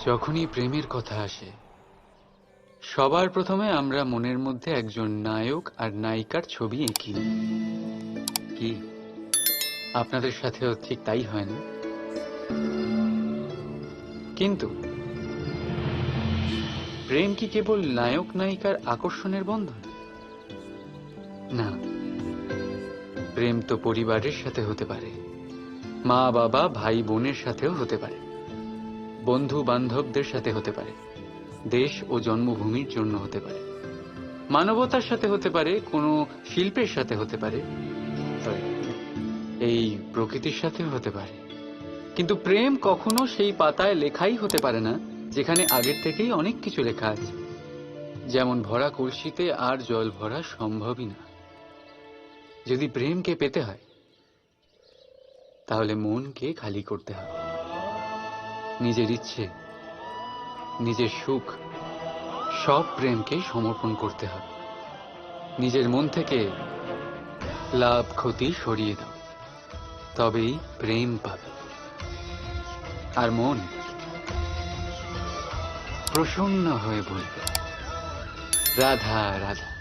যখনই প্রেমের কথা আসে সবার প্রথমে আমরা মনের মধ্যে একজন নায়ক আর নায়িকার ছবি এঁকি নিই। কি আপনাদের সাথেও ঠিক তাই হয় না? কিন্তু প্রেম কি কেবল নায়ক নায়িকার আকর্ষণের বন্ধন? না, প্রেম তো পরিবারের সাথে হতে পারে, মা বাবা ভাই বোনের সাথেও হতে পারে, বন্ধু বান্ধবদের সাথে হতে পারে, দেশ ও জন্মভূমির জন্য হতে পারে, মানবতার সাথে হতে পারে, কোনো শিল্পের সাথে হতে পারে, এই প্রকৃতির সাথেও হতে পারে। কিন্তু প্রেম কখনো সেই পাতায় লেখাই হতে পারে না যেখানে আগের থেকেই অনেক কিছু লেখা আছে। যেমন ভরা কলসিতে আর জল ভরা সম্ভবই না। যদি প্রেমকে পেতে হয় তাহলে মনকে খালি করতে হবে। নিজের ইচ্ছে, নিজের সুখ সব প্রেমকে সমর্পণ করতে হবে। নিজের মন থেকে লাভ ক্ষতি সরিয়ে দাও, তবেই প্রেম পাবে। আর মন প্রসন্ন হয়ে বলবে, রাধা রাধা।